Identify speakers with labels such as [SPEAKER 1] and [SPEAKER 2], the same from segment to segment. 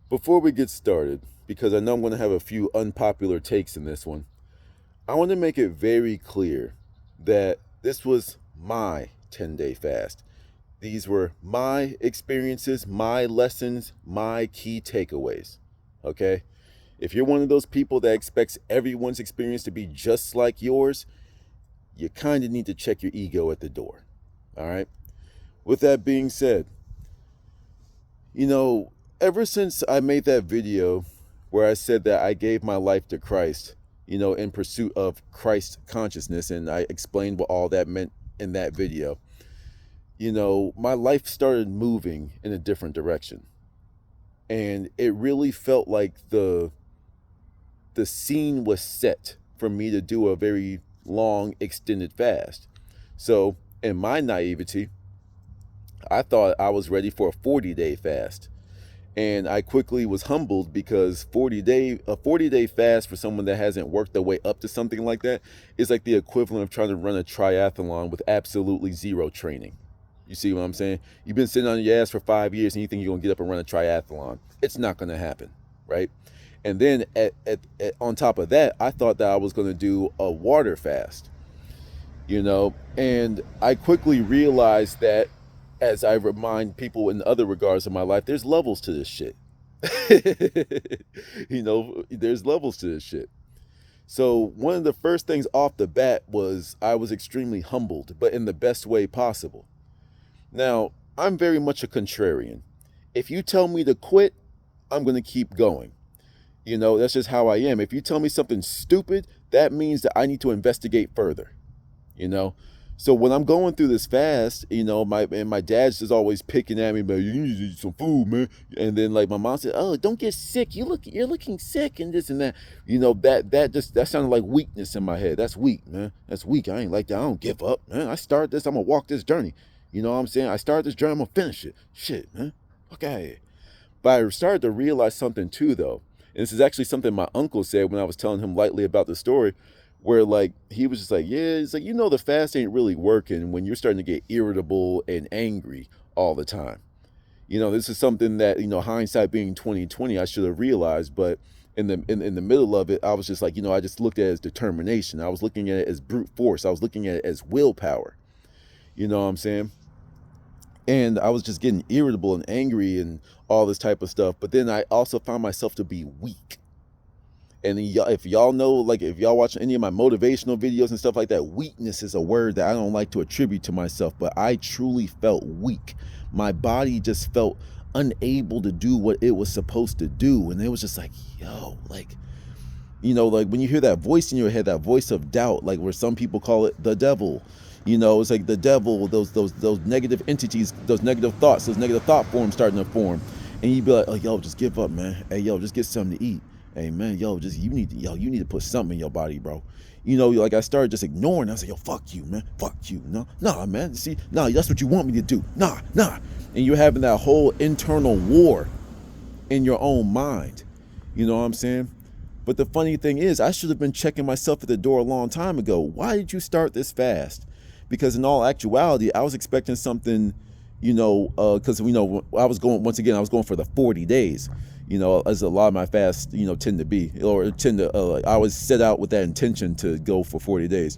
[SPEAKER 1] Before we get started, because I know I'm going to have a few unpopular takes in this one, I want to make it very clear that this was my 10-day fast. These were my experiences, my lessons, my key takeaways. Okay? If you're one of those people that expects everyone's experience to be just like yours, you kind of need to check your ego at the door. All right? With that being said, you know, ever since I made that video where I said that I gave my life to Christ, in pursuit of Christ consciousness, and I explained what all that meant in that video, my life started moving in a different direction. And it really felt like the scene was set for me to do a very long, extended fast. So, in my naivety, I thought I was ready for a 40-day fast. And I quickly was humbled because a 40-day fast for someone that hasn't worked their way up to something like that is like the equivalent of trying to run a triathlon with absolutely zero training. You see what I'm saying? You've been sitting on your ass for 5 years and you think you're gonna get up and run a triathlon. It's not gonna happen, right? And then on top of that, I thought that I was gonna do a water fast, and I quickly realized that, as I remind people in other regards of my life, there's levels to this shit. There's levels to this shit. So one of the first things off the bat was I was extremely humbled, but in the best way possible. Now, I'm very much a contrarian. If you tell me to quit, I'm going to keep going. That's just how I am. If you tell me something stupid, that means that I need to investigate further. you know. So when I'm going through this fast, my dad's just always picking at me, but you need to eat some food, man. And then like my mom said, "Oh, don't get sick. You're looking sick," and this and that. That sounded like weakness in my head. That's weak, man. That's weak. I ain't like that. I don't give up, man. I started this. I'm gonna walk this journey. You know what I'm saying? I started this journey. I'm gonna finish it. Shit, man. Okay. But I started to realize something too, though. And this is actually something my uncle said when I was telling him lightly about the story, where like he was just like, yeah, it's like, the fast ain't really working when you're starting to get irritable and angry all the time. This is something that, hindsight being 2020, I should have realized, but in the middle of it, I was just like, I just looked at it as determination. I was looking at it as brute force. I was looking at it as willpower. You know what I'm saying? And I was just getting irritable and angry and all this type of stuff. But then I also found myself to be weak. And if y'all know, like if y'all watch any of my motivational videos and stuff like that, weakness is a word that I don't like to attribute to myself, but I truly felt weak. My body just felt unable to do what it was supposed to do. And it was just like, yo, like when you hear that voice in your head, that voice of doubt, like where some people call it the devil. It's like the devil, those negative entities, those negative thoughts, those negative thought forms starting to form. And you'd be like, oh, yo, just give up, man. Hey, yo, just get something to eat. Hey, man, you need to put something in your body, bro. Like I started just ignoring. I was like, yo, fuck you, man. Fuck you. No, nah, man. See, nah, that's what you want me to do. Nah. And you're having that whole internal war in your own mind. You know what I'm saying? But the funny thing is, I should have been checking myself at the door a long time ago. Why did you start this fast? Because in all actuality, I was expecting something, because, I was going for the 40 days, as a lot of my fasts, tend to be, or tend to, I always set out with that intention to go for 40 days.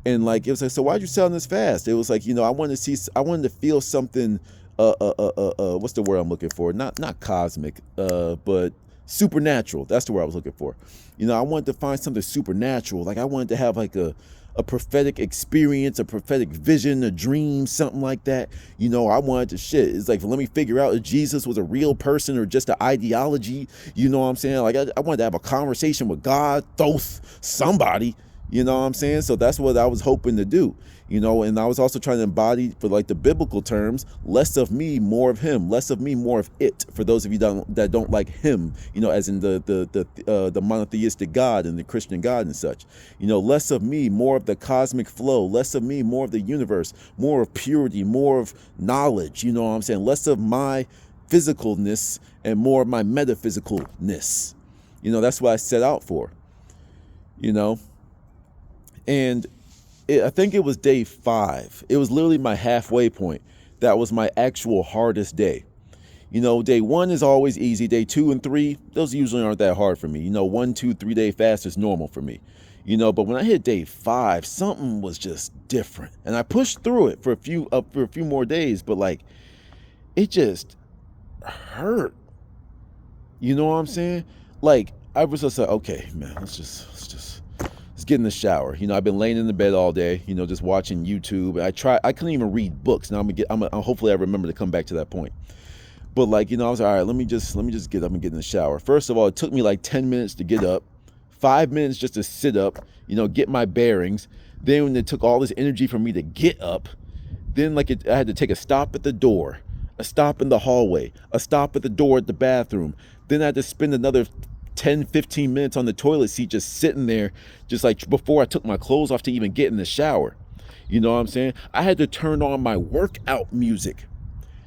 [SPEAKER 1] And like, it was like, so why'd you set on this fast? It was like, I wanted to feel something, what's the word I'm looking for? Not cosmic, but supernatural. That's the word I was looking for. I wanted to find something supernatural. Like I wanted to have like a prophetic experience, a prophetic vision, a dream, something like that. I wanted to shit. It's like, let me figure out if Jesus was a real person or just an ideology. You know what I'm saying? Like I wanted to have a conversation with God, Thoth, somebody. You know what I'm saying? So that's what I was hoping to do, and I was also trying to embody, for like the biblical terms, less of me, more of him, less of me, more of it, for those of you that don't like him, as in the monotheistic God and the Christian God and such, less of me, more of the cosmic flow, less of me, more of the universe, more of purity, more of knowledge, you know what I'm saying? Less of my physicalness and more of my metaphysicalness. That's what I set out for, and I think it was day 5. It was literally my halfway point. That was my actual hardest day. You know, day 1 is always easy. Day 2 and 3, those usually aren't that hard for me. You know, 1, 2, 3 day fast is normal for me. You know, but when I hit day 5, something was just different, and I pushed through it for a few more days. But like, it just hurt. You know what I'm saying? Like, I was just like, okay, man, let's get in the shower. You know, I've been laying in the bed all day, you know, just watching YouTube. I couldn't even read books. Now hopefully I remember to come back to that point. But like, you know, I was like, all right, let me just get up and get in the shower. First of all, it took me like 10 minutes to get up, 5 minutes just to sit up, you know, get my bearings. Then when it took all this energy for me to get up, then like I had to take a stop at the door, a stop in the hallway, a stop at the door at the bathroom. Then I had to spend another 10, 15 minutes on the toilet seat just sitting there, just like before I took my clothes off to even get in the shower. You know what I'm saying? I had to turn on my workout music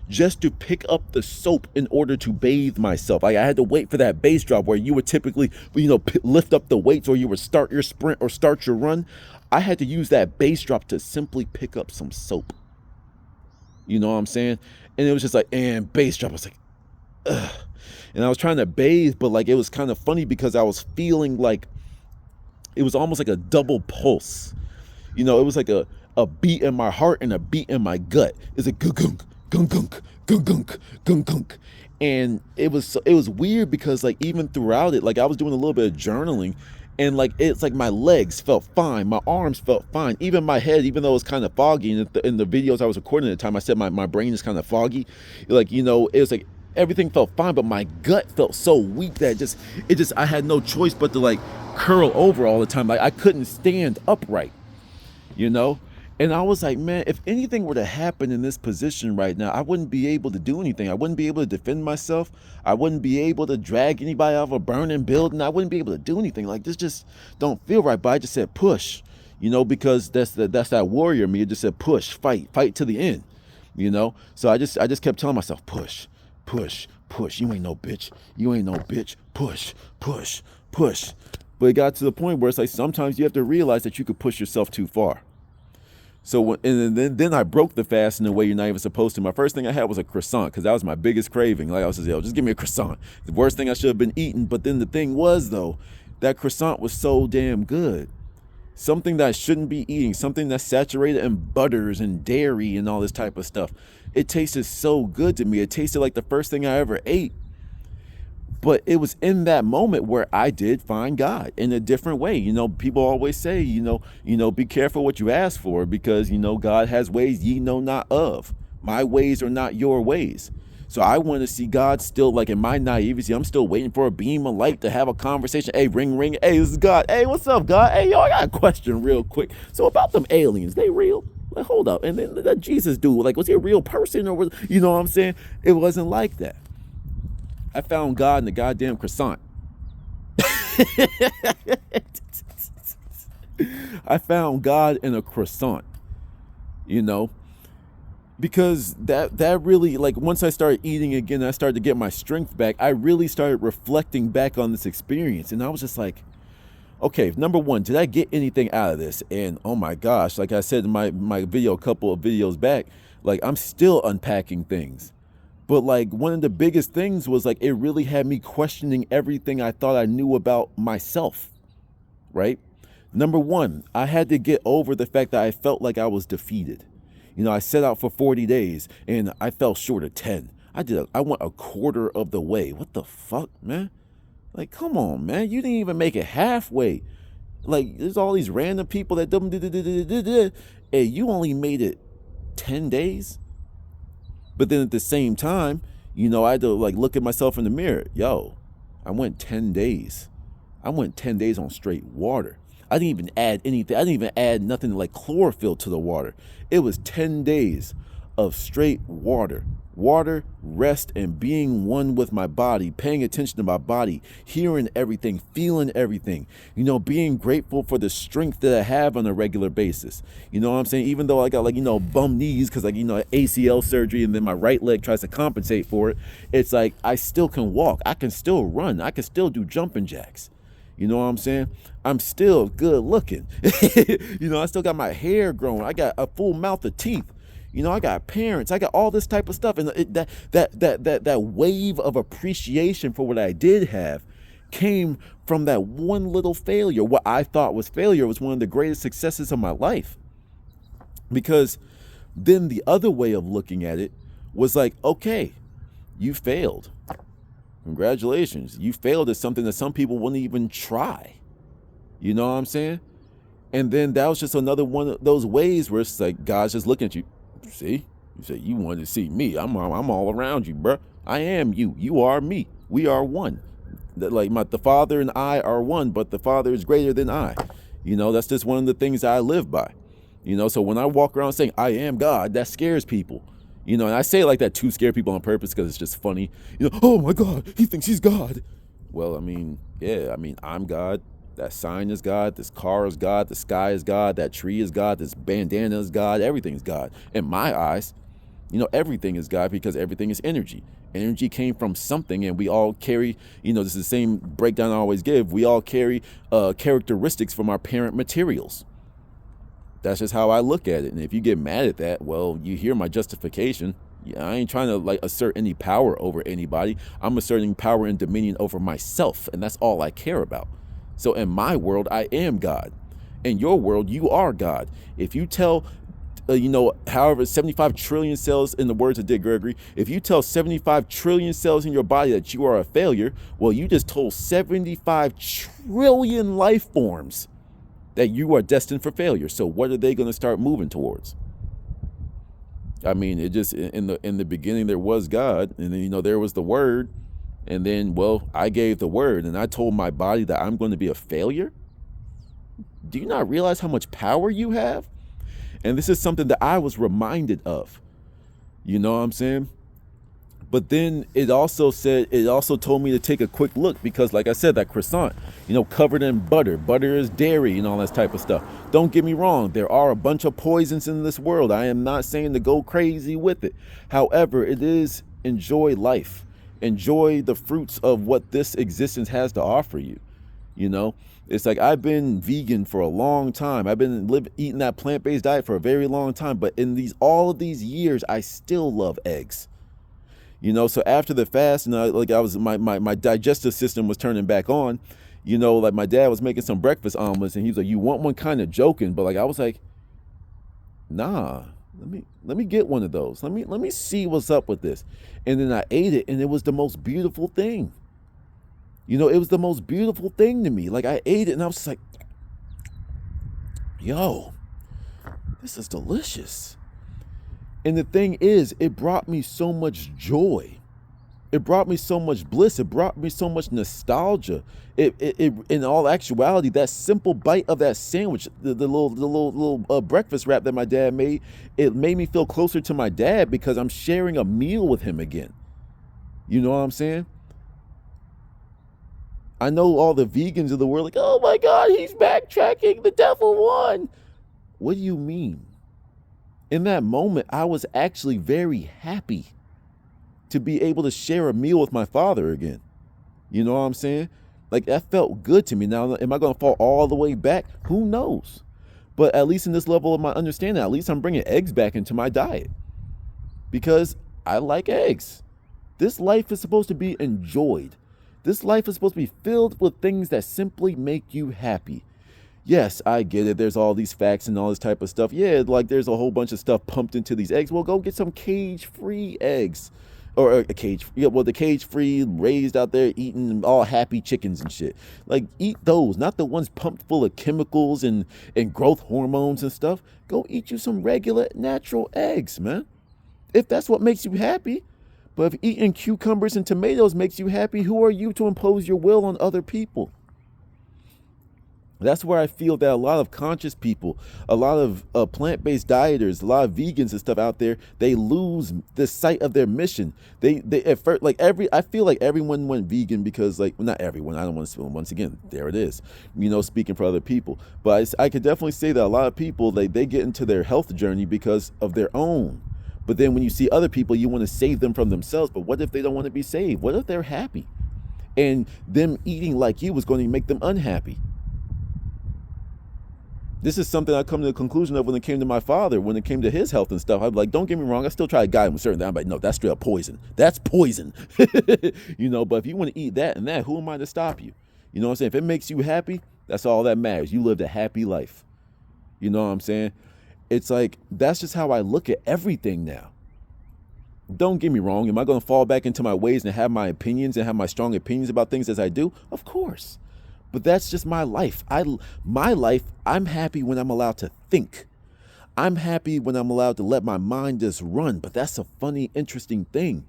[SPEAKER 1] just to pick up the soap in order to bathe myself. I had to wait for that bass drop where you would typically, you know, lift up the weights, or you would start your sprint or start your run. I had to use that bass drop to simply pick up some soap. You know what I'm saying? And it was just like, and bass drop. I was like, ugh. And I was trying to bathe, but like, it was kind of funny because I was feeling like it was almost like a double pulse. You know, it was like a beat in my heart and a beat in my gut. It's a gunk, gunk, gunk, gunk, gunk, gunk, gunk. And it was weird because like, even throughout it, like I was doing a little bit of journaling, and like, it's like my legs felt fine, my arms felt fine, even my head, even though it was kind of foggy. And in the videos I was recording at the time, I said my brain is kind of foggy. Like, you know, it was like everything felt fine, but my gut felt so weak that I had no choice but to like curl over all the time. Like, I couldn't stand upright, you know? And I was like, man, if anything were to happen in this position right now, I wouldn't be able to do anything. I wouldn't be able to defend myself. I wouldn't be able to drag anybody out of a burning building. I wouldn't be able to do anything. Like, this just don't feel right. But I just said push, you know, because that's that warrior me. It just said push, fight to the end, you know? So I just kept telling myself, push, push, push. You ain't no bitch. You ain't no bitch. Push, push, push. But it got to the point where it's like, sometimes you have to realize that you could push yourself too far. So then I broke the fast in a way you're not even supposed to. My first thing I had was a croissant, because that was my biggest craving. Like, I was just, yo, just give me a croissant. The worst thing I should have been eating. But then the thing was, though, that croissant was so damn good. Something that I shouldn't be eating, something that's saturated in butters and dairy and all this type of stuff. It tasted so good to me. It tasted like the first thing I ever ate. But it was in that moment where I did find God in a different way. You know, people always say, you know, be careful what you ask for, because, you know, God has ways ye know not of. My ways are not your ways. So I want to see God still, like, in my naivety, I'm still waiting for a beam of light to have a conversation. Hey, ring, ring. Hey, this is God. Hey, what's up, God? Hey, yo, I got a question real quick. So about them aliens, they real? Like, hold up. And then that Jesus dude, like, was he a real person, or was, you know what I'm saying? It wasn't like that. I found God in the goddamn croissant. I found God in a croissant, you know, because that really, like, once I started eating again, I started to get my strength back. I really started reflecting back on this experience, and I was just like, okay, number one, did I get anything out of this? And oh my gosh, like I said in my video a couple of videos back, like, I'm still unpacking things. But like, one of the biggest things was like, it really had me questioning everything I thought I knew about myself, right? Number one, I had to get over the fact that I felt like I was defeated. You know, I set out for 40 days and I fell short of 10. I went a quarter of the way. What the fuck, man? Like, come on, man. You didn't even make it halfway. Like, there's all these random people that and you only made it 10 days. But then at the same time, you know, I had to like look at myself in the mirror. Yo, I went 10 days. I went 10 days on straight water. I didn't even add anything. I didn't even add nothing like chlorophyll to the water. It was 10 days of straight water. Water, rest, and being one with my body, paying attention to my body, hearing everything, feeling everything, you know, being grateful for the strength that I have on a regular basis. You know what I'm saying? Even though I got, like, you know, bum knees because, like, you know, ACL surgery, and then my right leg tries to compensate for it. It's like, I still can walk. I can still run. I can still do jumping jacks. You know what I'm saying? I'm still good looking. You know, I still got my hair growing. I got a full mouth of teeth. I got parents, I got all this type of stuff. And that wave of appreciation for what I did have came from that one little failure. What I thought was failure was one of the greatest successes of my life. Because then the other way of looking at it was like, okay, you failed. Congratulations. You failed at something that some people wouldn't even try. You know what I'm saying? And then that was just another one of those ways where it's like God's just looking at you. See? You say, you wanted to see me. I'm all around you, bro. I am you. You are me. We are one. The Father and I are one, but the Father is greater than I. That's just one of the things that I live by. So when I walk around saying I am God, that scares people. And I say it like that to scare people on purpose because it's just funny. Oh my God, he thinks he's God. Well, I'm God. That sign is God. This car is God. The sky is God. That tree is God. This bandana is God. Everything's God. In my eyes, everything is God because everything is energy. Energy came from something, and we all carry, this is the same breakdown I always give. We all carry characteristics from our parent materials. That's just how I look at it. And if you get mad at that, well, you hear my justification. Yeah, I ain't trying to assert any power over anybody. I'm asserting power and dominion over myself, and that's all I care about. So in my world, I am God. In your world, you are God. If you tell, however, 75 trillion cells, in the words of Dick Gregory, if you tell 75 trillion cells in your body that you are a failure, well, you just told 75 trillion life forms that you are destined for failure. So what are they going to start moving towards? It just, in the beginning, there was God, and then, there was the Word. And then, well, I gave the word and I told my body that I'm going to be a failure. Do you not realize how much power you have? And this is something that I was reminded of. You know what I'm saying? But then it also told me to take a quick look because, like I said, that croissant, covered in butter. Butter is dairy and all that type of stuff. Don't get me wrong. There are a bunch of poisons in this world. I am not saying to go crazy with it. However, it is enjoy life. Enjoy the fruits of what this existence has to offer you. It's like I've been vegan for a long time. I've been eating that plant-based diet for a very long time. But in all of these years, I still love eggs. So after the fast, my digestive system was turning back on. My dad was making some breakfast omelets, and he was like, "You want one?" Kind of joking, but I was like, "Nah, let me get one of those. Let me see what's up with this." And then I ate it, and it was the most beautiful thing. It was the most beautiful thing to me. I ate it, and I was just like, "Yo, this is delicious." And the thing is, it brought me so much joy. It brought me so much bliss. It brought me so much nostalgia. It in all actuality, that simple bite of that sandwich, the little breakfast wrap that my dad made, it made me feel closer to my dad because I'm sharing a meal with him again. You know what I'm saying? I know all the vegans of the world oh my God, he's backtracking. The devil won. What do you mean? In that moment, I was actually very happy to be able to share a meal with my father again. You know what I'm saying? That felt good to me. Now, am I going to fall all the way back? Who knows? But at least in this level of my understanding, at least I'm bringing eggs back into my diet because I like eggs. This life is supposed to be enjoyed. This life is supposed to be filled with things that simply make you happy. Yes, I get it. There's all these facts and all this type of stuff. Yeah, there's a whole bunch of stuff pumped into these eggs. Well, go get some cage-free eggs. Or the cage-free, raised out there, eating all happy chickens and shit. Eat those, not the ones pumped full of chemicals and growth hormones and stuff. Go eat you some regular, natural eggs, man. If that's what makes you happy. But if eating cucumbers and tomatoes makes you happy, who are you to impose your will on other people? That's where I feel that a lot of conscious people, a lot of plant-based dieters, a lot of vegans and stuff out there, they lose the sight of their mission. They at first, I feel like everyone went vegan because not everyone. I don't want to, once again, there it is, speaking for other people. But I could definitely say that a lot of people, they get into their health journey because of their own. But then when you see other people, you want to save them from themselves. But what if they don't want to be saved? What if they're happy? And them eating like you was going to make them unhappy? This is something I come to the conclusion of when it came to my father, when it came to his health and stuff. I'd be like, don't get me wrong, I still try to guide him with certain things. I'm like, no, that's straight up poison. That's poison. You know, but if you want to eat that and that, who am I to stop you? You know what I'm saying? If it makes you happy, that's all that matters. You lived a happy life. You know what I'm saying? It's like, that's just how I look at everything now. Don't get me wrong. Am I going to fall back into my ways and have my opinions and have my strong opinions about things as I do? Of course. But that's just my life. My life, I'm happy when I'm allowed to think. I'm happy when I'm allowed to let my mind just run. But that's a funny, interesting thing.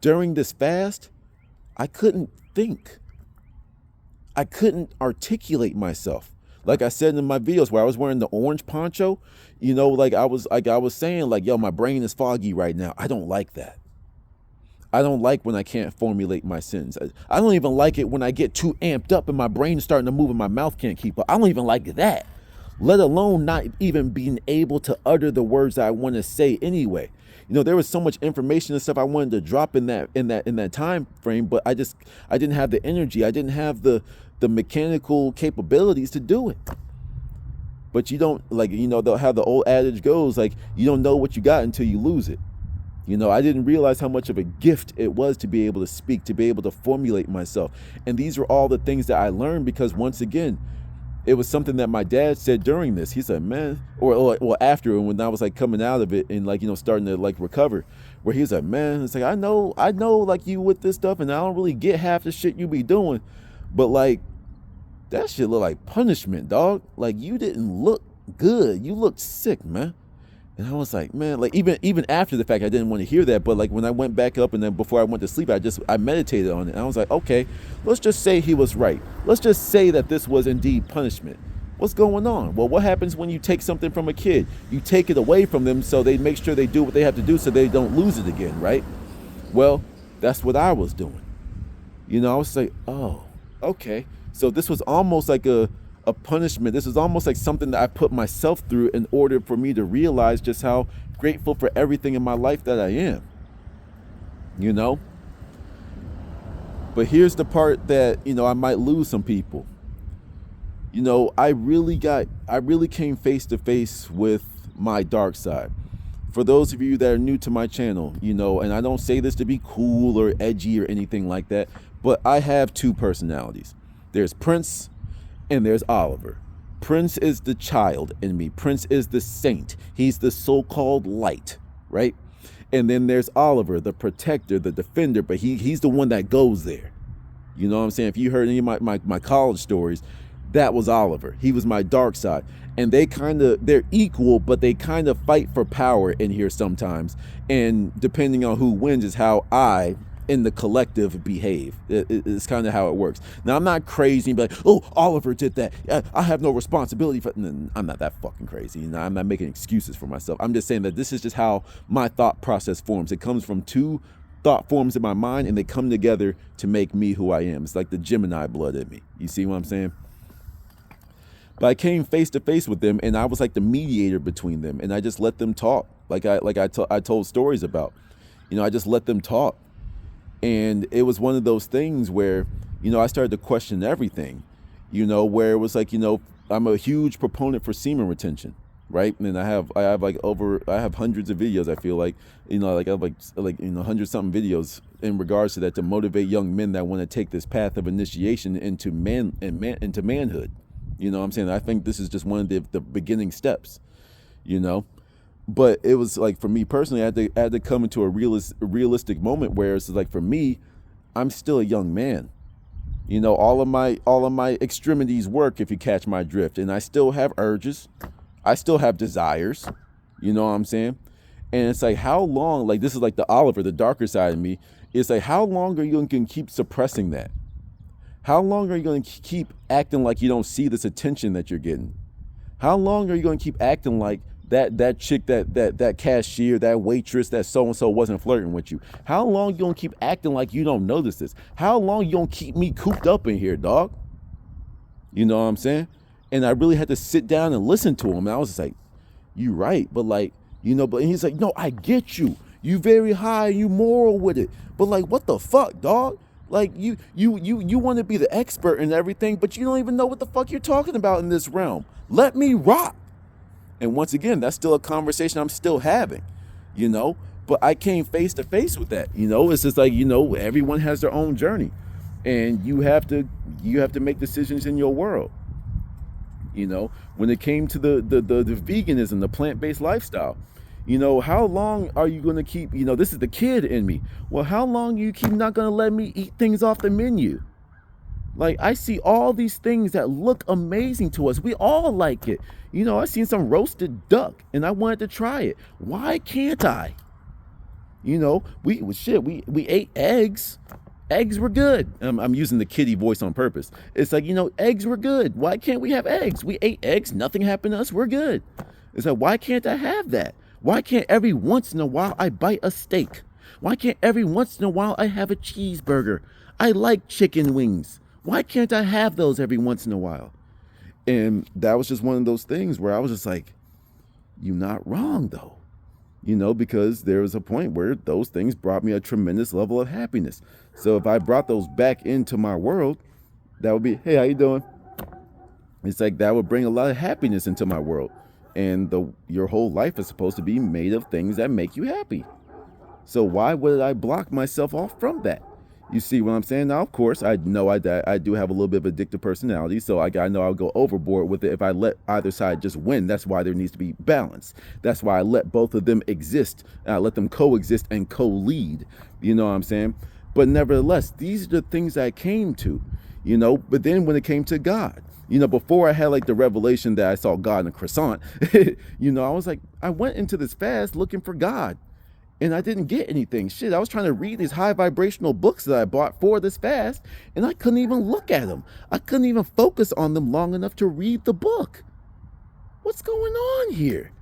[SPEAKER 1] During this fast, I couldn't think. I couldn't articulate myself. Like I said in my videos where I was wearing the orange poncho, you know, like I was saying, like, yo, my brain is foggy right now. I don't like that. I don't like when I can't formulate my sentence. I don't even like it when I get too amped up and my brain is starting to move and my mouth can't keep up. I don't even like that, let alone not even being able to utter the words that I want to say anyway. You know, there was so much information and stuff I wanted to drop in that time frame, but I didn't have the energy. I didn't have the mechanical capabilities to do it. But you don't, like, you know, how the old adage goes, like, you don't know what you got until you lose it. You know, I didn't realize how much of a gift it was to be able to speak, to be able to formulate myself. And these are all the things that I learned because, once again, it was something that my dad said during this. He said, man, or after, when I was like coming out of it and, like, you know, starting to like recover, where he was like, man, it's like, I know like you with this stuff and I don't really get half the shit you be doing, but like, that shit look like punishment, dog. Like, you didn't look good. You looked sick, man. And I was like, man, like, even after the fact, I didn't want to hear that. But like, when I went back up and then before I went to sleep, I meditated on it. And I was like, okay, let's just say he was right. Let's just say that this was indeed punishment. What's going on? Well, what happens when you take something from a kid? You take it away from them so they make sure they do what they have to do so they don't lose it again, right? Well, that's what I was doing. You know, I was like, oh, okay. So this was almost like a punishment. This is almost like something that I put myself through in order for me to realize just how grateful for everything in my life that I am. You know? But here's the part that, you know, I might lose some people. You know, I really came face to face with my dark side. For those of you that are new to my channel, you know, and I don't say this to be cool or edgy or anything like that, but I have two personalities. There's Prince and there's Oliver. Prince is the child in me. Prince is the saint. He's the so-called light, right? And then there's Oliver, the protector, the defender, but he's the one that goes there. You know what I'm saying? If you heard any of my college stories, that was Oliver. He was my dark side. And they're equal, but they kind of fight for power in here sometimes. And depending on who wins is how I, in the collective, behave. It's kind of how it works. Now, I'm not crazy, but oh, Oliver did that. I have no responsibility for. I'm not that fucking crazy. You know, I'm not making excuses for myself. I'm just saying that this is just how my thought process forms. It comes from two thought forms in my mind, and they come together to make me who I am. It's like the Gemini blood in me. You see what I'm saying? But I came face to face with them, and I was like the mediator between them, and I just let them talk, like I told stories about. You know, I just let them talk. And it was one of those things where, you know, I started to question everything, you know, where it was like, you know, I'm a huge proponent for semen retention, right? And I have hundreds of videos, I feel like, you know, like I have like you know, 100-something videos in regards to that, to motivate young men that want to take this path of initiation into manhood. You know what I'm saying? I think this is just one of the beginning steps, you know? But it was like, for me personally, I had to come into a realistic moment where it's like, for me, I'm still a young man. You know, all of my extremities work, if you catch my drift, and I still have urges. I still have desires. You know what I'm saying? And it's like, how long, like, this is like the Oliver, the darker side of me. It's like, how long are you going to keep suppressing that? How long are you going to keep acting like you don't see this attention that you're getting? How long are you going to keep acting like that chick, that cashier, that waitress, that so-and-so wasn't flirting with you? How long you gonna keep acting like you don't notice this? How long you gonna keep me cooped up in here, dog? You know what I'm saying? And I really had to sit down and listen to him. And I was just like, you right, but like, you know, but he's like, no, I get you. You very high, you moral with it. But like, what the fuck, dog? Like you want to be the expert in everything, but you don't even know what the fuck you're talking about in this realm. Let me rock. And once again, that's still a conversation I'm still having, you know. But I came face to face with that, you know. It's just like, you know, everyone has their own journey, and you have to make decisions in your world. You know, when it came to the veganism, the plant-based lifestyle, you know, how long are you going to keep, you know, this is the kid in me. Well, how long you keep not going to let me eat things off the menu? Like, I see all these things that look amazing to us. We all like it. You know, I seen some roasted duck and I wanted to try it. Why can't I? You know, we ate eggs. Eggs were good. I'm using the kiddie voice on purpose. It's like, you know, eggs were good. Why can't we have eggs? We ate eggs. Nothing happened to us. We're good. It's like, why can't I have that? Why can't every once in a while I bite a steak? Why can't every once in a while I have a cheeseburger? I like chicken wings. Why can't I have those every once in a while? And that was just one of those things where I was just like, you're not wrong though. You know, because there was a point where those things brought me a tremendous level of happiness. So if I brought those back into my world, that would be, hey, how you doing? It's like that would bring a lot of happiness into my world. And your whole life is supposed to be made of things that make you happy. So why would I block myself off from that? You see what I'm saying? Now, of course, I know I do have a little bit of addictive personality, so I know I'll go overboard with it if I let either side just win. That's why there needs to be balance. That's why I let both of them exist. And I let them coexist and co-lead. You know what I'm saying? But nevertheless, these are the things I came to, you know. But then when it came to God, you know, before I had like the revelation that I saw God in a croissant, you know, I was like, I went into this fast looking for God. And I didn't get anything. Shit, I was trying to read these high vibrational books that I bought for this fast, and I couldn't even look at them. I couldn't even focus on them long enough to read the book. What's going on here?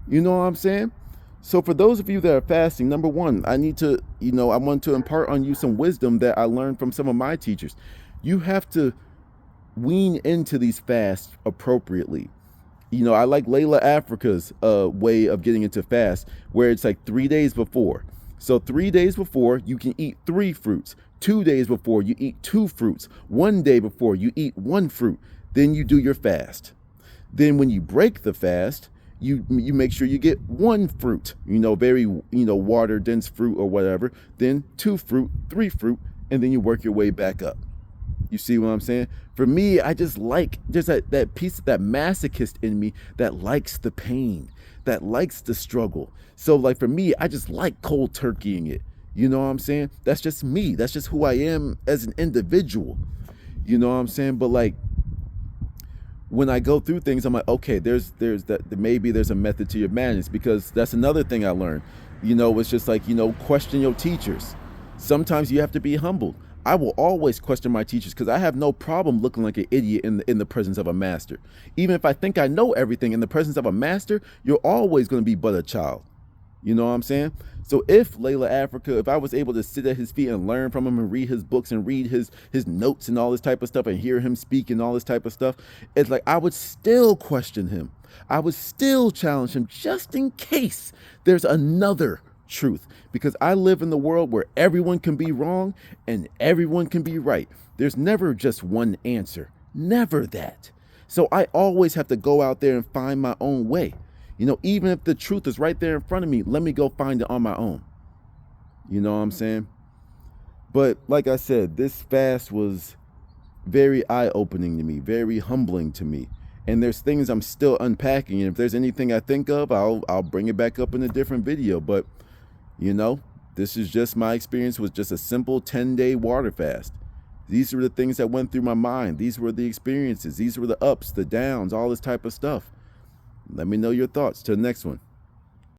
[SPEAKER 1] You know what I'm saying? So for those of you that are fasting, number one, I want to impart on you some wisdom that I learned from some of my teachers. You have to wean into these fasts appropriately. You know, I like Layla Africa's way of getting into fast, where it's like 3 days before. So 3 days before, you can eat 3 fruits. 2 days before, you eat 2 fruits. 1 day before, you eat 1 fruit. Then you do your fast. Then when you break the fast, you make sure you get 1 fruit, you know, very, you know, water dense fruit or whatever. Then 2 fruit, 3 fruit, and then you work your way back up. You see what I'm saying? For me, I just like, there's that piece of that masochist in me that likes the pain, that likes the struggle. So like for me, I just like cold turkeying it. You know what I'm saying? That's just me. That's just who I am as an individual. You know what I'm saying? But like when I go through things, I'm like, okay, there's maybe there's a method to your madness, because that's another thing I learned. You know, it's just like, you know, question your teachers. Sometimes you have to be humbled. I will always question my teachers because I have no problem looking like an idiot in the presence of a master. Even if I think I know everything, in the presence of a master, you're always going to be but a child. You know what I'm saying? So if Layla Africa, if I was able to sit at his feet and learn from him and read his books and read his notes and all this type of stuff and hear him speak and all this type of stuff, it's like I would still question him. I would still challenge him just in case there's another truth, because I live in the world where everyone can be wrong and everyone can be right. There's never just one answer, never that. So I always have to go out there and find my own way. You know, even if the truth is right there in front of me, let me go find it on my own. You know what I'm saying? But like I said, this fast was very eye-opening to me, very humbling to me. And there's things I'm still unpacking. And if there's anything I think of, I'll bring it back up in a different video. But you know, this is just my experience with just a simple 10-day water fast. These were the things that went through my mind. These were the experiences. These were the ups, the downs, all this type of stuff. Let me know your thoughts. Till the next one.